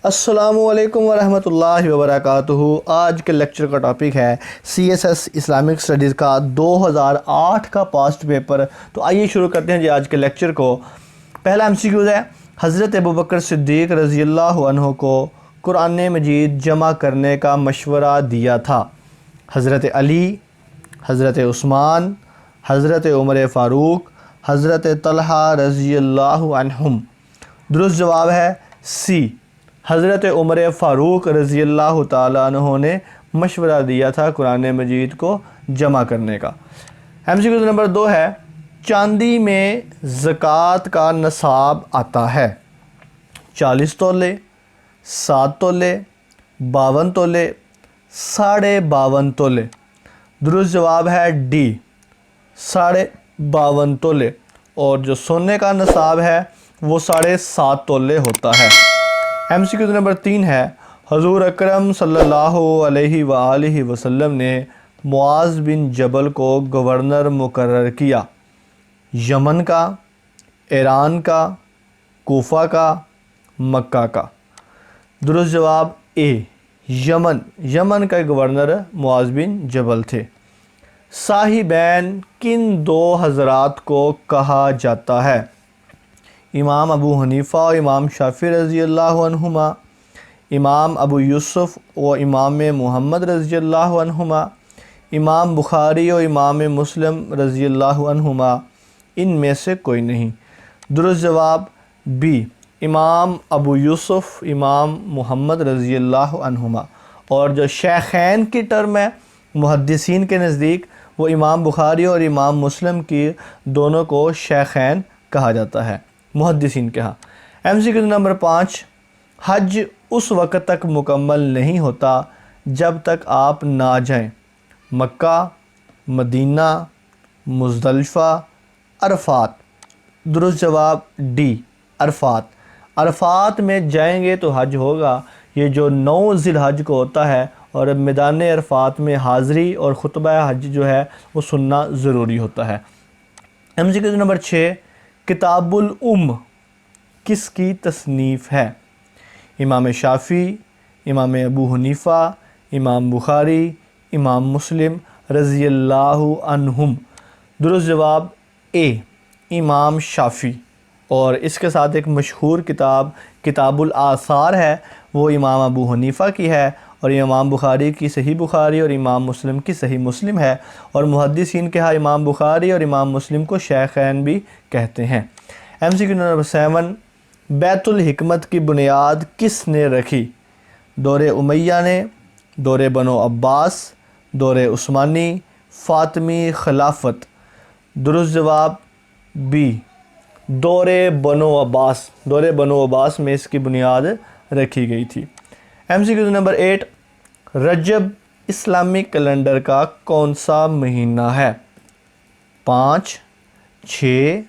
السلام علیکم ورحمۃ اللہ وبرکاتہ۔ آج کے لیکچر کا ٹاپک ہے C S S Islamic studies کا 2008 کا پاسٹ پیپر۔ تو آئیے شروع کرتے ہیں آج کے لیکچر کو۔ پہلا ایم سی کیوز ہے، حضرت ابوبکر صدیق رضی اللہ عنہ کو قرآن مجید جمع کرنے کا مشورہ دیا تھا؟ حضرت علی، حضرت عثمان، حضرت عمر فاروق، حضرت طلحہ رضی اللہ عنہم؟ درست جواب ہے سی، حضرت عمر فاروق رضی اللہ تعالیٰ عنہ نے مشورہ دیا تھا قرآن مجید کو جمع کرنے کا۔ ایم سی کیو نمبر 2 ہے، چاندی میں زکوٰۃ کا نصاب آتا ہے؟ 40 تولے، 7 تولے، 52 تولے، 52.5 تولے؟ درست جواب ہے ڈی، 52.5 تولے۔ اور جو سونے کا نصاب ہے وہ 7.5 تولے ہوتا ہے۔ ایم سی کیو نمبر 3 ہے، حضور اکرم صلی اللہ علیہ وآلہ وسلم نے معاذ بن جبل کو گورنر مقرر کیا؟ یمن کا، ایران کا، کوفہ کا، مکہ کا؟ درست جواب اے، یمن کا گورنر معاذ بن جبل تھے۔ صاحبین کن 2 حضرات کو کہا جاتا ہے؟ امام ابو حنیفہ و امام شافعی رضی اللہ عنہما، امام ابو یوسف و امام محمد رضی اللہ عنہما، امام بخاری و امام مسلم رضی اللہ عنہما؟ ان میں سے کوئی نہیں۔ درست جواب بی، امام ابو یوسف، امام محمد رضی اللہ عنہما۔ اور جو شیخین کی ٹرم ہے محدثین کے نزدیک، وہ امام بخاری اور امام مسلم کی دونوں کو شیخین کہا جاتا ہے محدثین کے ہاں۔ ایم سی کیو نمبر 5، حج اس وقت تک مکمل نہیں ہوتا جب تک آپ نہ جائیں؟ مکہ، مدینہ، مزدلفہ، عرفات؟ درست جواب ڈی، عرفات میں جائیں گے تو حج ہوگا۔ یہ جو 9 ذی الحج کو ہوتا ہے، اور میدان عرفات میں حاضری اور خطبہ حج جو ہے وہ سننا ضروری ہوتا ہے۔ ایم سی کیو نمبر 6، کتاب الام کس کی تصنیف ہے؟ امام شافعی، امام ابو حنیفہ، امام بخاری، امام مسلم رضی اللہ عنہم؟ درست جواب اے، امام شافعی۔ اور اس کے ساتھ ایک مشہور کتاب کتاب الآثار ہے، وہ امام ابو حنیفہ کی ہے، اور امام بخاری کی صحیح بخاری اور امام مسلم کی صحیح مسلم ہے۔ اور محدثین کے ہاں امام بخاری اور امام مسلم کو شیخین بھی کہتے ہیں۔ ایم سی کیو نمبر 7، بیت الحکمت کی بنیاد کس نے رکھی؟ دور امیہ نے، دور بنو عباس، دور عثمانی، فاطمی خلافت؟ درست جواب بی، دور بنو عباس میں اس کی بنیاد رکھی گئی تھی۔ ایم سی کیو نمبر 8، رجب اسلامی کیلنڈر کا کون سا مہینہ ہے؟ 5، 6،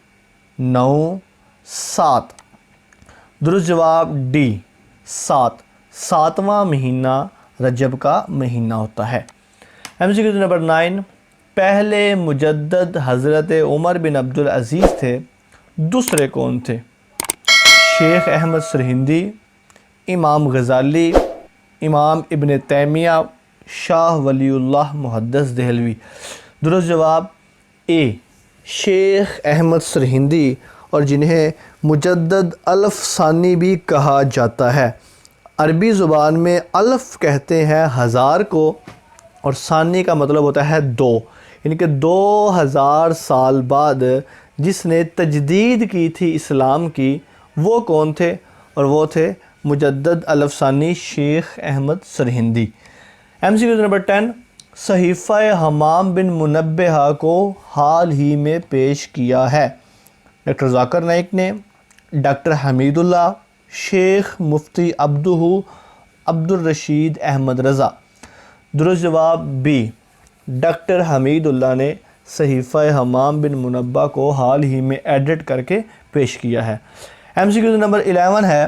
9، 7؟ درست جواب ڈی، 7واں مہینہ رجب کا مہینہ ہوتا ہے۔ ایم سی کیو نمبر 9، پہلے مجدد حضرت عمر بن عبدالعزیز تھے، دوسرے کون تھے؟ شیخ احمد سرہندی، امام غزالی، امام ابن تیمیہ، شاہ ولی اللہ محدث دہلوی؟ درست جواب اے، شیخ احمد سرہندی، اور جنہیں مجدد الف ثانی بھی کہا جاتا ہے۔ عربی زبان میں الف کہتے ہیں 1000 کو، اور ثانی کا مطلب ہوتا ہے 2، یعنی کہ 2000 سال بعد جس نے تجدید کی تھی اسلام کی، وہ کون تھے؟ اور وہ تھے مجدد الف ثانی شیخ احمد سرہندی۔ ایم سی کیو نمبر 10، صحیفہ حمام بن منبہ کو حال ہی میں پیش کیا ہے؟ ڈاکٹر ذاکر نائک نے، ڈاکٹر حمید اللہ، شیخ مفتی عبد الرشید احمد رضا؟ درست جواب بی، ڈاکٹر حمید اللہ نے صحیفہ حمام بن منبہ کو حال ہی میں ایڈٹ کر کے پیش کیا ہے۔ ایم سی کیو نمبر 11 ہے،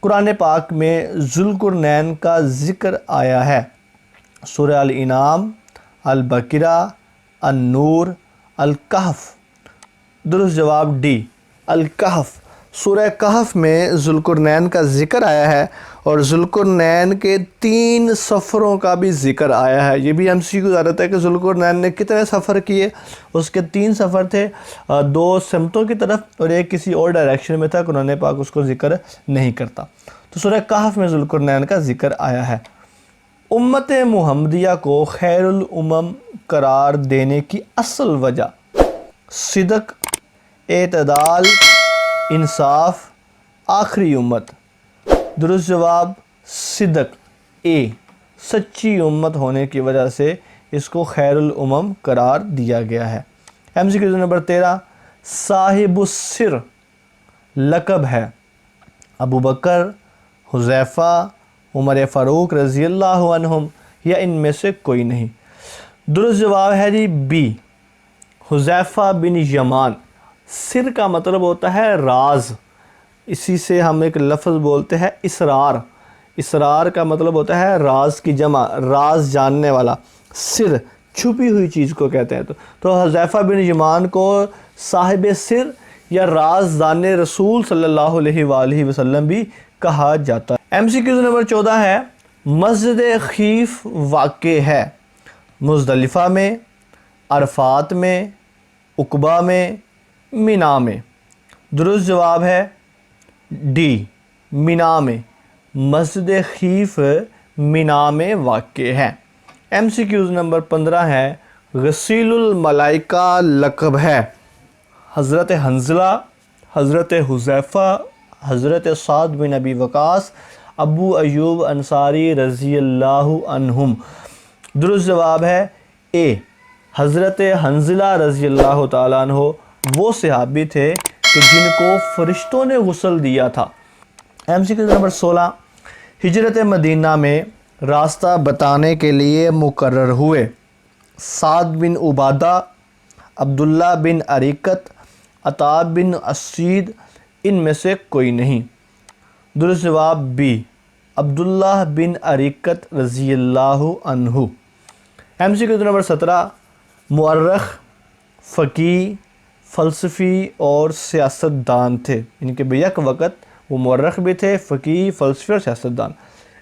قرآن پاک میں ذوالقرنین کا ذکر آیا ہے؟ سورہ الانعام، البقرہ، النور، الکہف؟ درست جواب ڈی، الکہف۔ سورہ کہف میں ذوالقرنین کا ذکر آیا ہے، اور ذوالقرنین کے 3 سفروں کا بھی ذکر آیا ہے۔ یہ بھی ہم سی کو عادت ہے کہ ذوالقرنین نے کتنے سفر کیے، اس کے 3 سفر تھے، 2 سمتوں کی طرف اور ایک کسی اور ڈائریکشن میں تھا، قرآن پاک اس کو ذکر نہیں کرتا۔ تو سورہ کہف میں ذوالقرنین کا ذکر آیا ہے۔ امت محمدیہ کو خیر الامم قرار دینے کی اصل وجہ صدق، اعتدال، انصاف، آخری امت۔ درست جواب صدق، سچی امت ہونے کی وجہ سے اس کو خیر الامم قرار دیا گیا ہے۔ MCQ نمبر 13، صاحب السر لقب ہے ابو بکر، حذیفہ، عمر فاروق رضی اللہ عنہم یا ان میں سے کوئی نہیں؟ درست جواب ہے جی بی، حذیفہ بن یمان۔ سر کا مطلب ہوتا ہے راز، اسی سے ہم ایک لفظ بولتے ہیں اسرار۔ اسرار کا مطلب ہوتا ہے راز کی جمع، راز جاننے والا۔ سر چھپی ہوئی چیز کو کہتے ہیں۔ تو حذیفہ بن یمان کو صاحب سر یا رازدان رسول صلی اللہ علیہ وآلہ وسلم بھی کہا جاتا ہے۔ MCQ نمبر 14 ہے، مسجد خیف واقع ہے مزدلفہ میں، عرفات میں، عقبہ میں، مینا میں؟ درست جواب ہے ڈی، مینا میں۔ مسجد خیف مینا میں واقع ہے۔ MCQ نمبر 15 ہے، غسیل الملائکہ لقب ہے حضرت حنظلہ، حضرت حذیفہ، حضرت سعد بن ابی وقاص، ابو ایوب انصاری رضی اللہ عنہم؟ درست جواب ہے اے، حضرت حنظلہ رضی اللہ تعالیٰ عنہ وہ صحابی تھے کہ جن کو فرشتوں نے غسل دیا تھا۔ MCQ نمبر 16، ہجرت مدینہ میں راستہ بتانے کے لیے مقرر ہوئے سعد بن عبادہ، عبداللہ بن عریقت، عطا بن اسید، ان میں سے کوئی نہیں؟ درست جواب بی، عبداللہ بن عریقت رضی اللہ عنہ۔ MCQ نمبر 17، مورخ، فقیہ، فلسفی اور سیاستدان تھے، ان کے بیک وقت وہ مورخ بھی تھے، فقیہ، فلسفی اور سیاستدان۔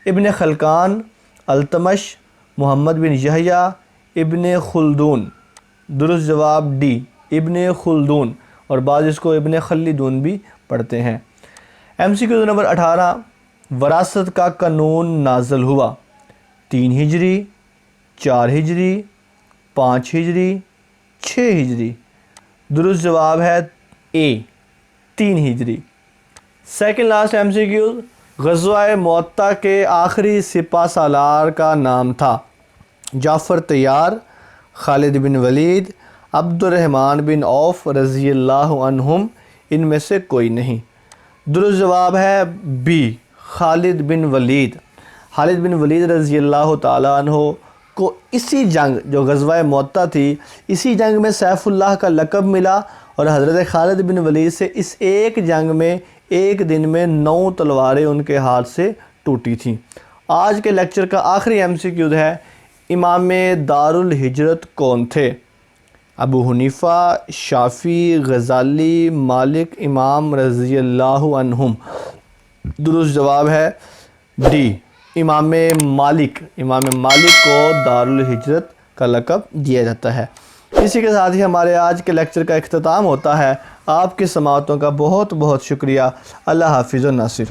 ابن خلقان، التمش، محمد بن یحییٰ، ابن خلدون؟ درست جواب ڈی، ابن خلدون، اور بعض اس کو ابن خلدون بھی پڑھتے ہیں۔ MCQ نمبر 18، وراثت کا قانون نازل ہوا 3 ہجری، 4 ہجری، 5 ہجری، 6 ہجری؟ درست جواب ہے اے، 3 ہجری۔ سیکنڈ لاسٹ MCQ، غزوہ مؤتہ کے آخری سپہ سالار کا نام تھا جعفر طیار، خالد بن ولید، عبد الرحمن بن عوف رضی اللہ عنہم، ان میں سے کوئی نہیں؟ درست جواب ہے بی، خالد بن ولید۔ خالد بن ولید رضی اللہ تعالیٰ عنہ کو اسی جنگ جو غزوہ مؤتہ تھی، اسی جنگ میں سیف اللہ کا لقب ملا، اور حضرت خالد بن ولید سے اس ایک جنگ میں ایک دن میں 9 تلواریں ان کے ہاتھ سے ٹوٹی تھیں۔ آج کے لیکچر کا آخری MCQ ہے، امام دار الہجرت کون تھے؟ ابو حنیفہ، شافعی، غزالی، مالک امام رضی اللہ عنہم؟ درست جواب ہے ڈی، امام مالک۔ امام مالک کو دار الہجرت کا لقب دیا جاتا ہے۔ اسی کے ساتھ ہی ہمارے آج کے لیکچر کا اختتام ہوتا ہے۔ آپ کی سماعتوں کا بہت بہت شکریہ۔ اللہ حافظ و ناصر۔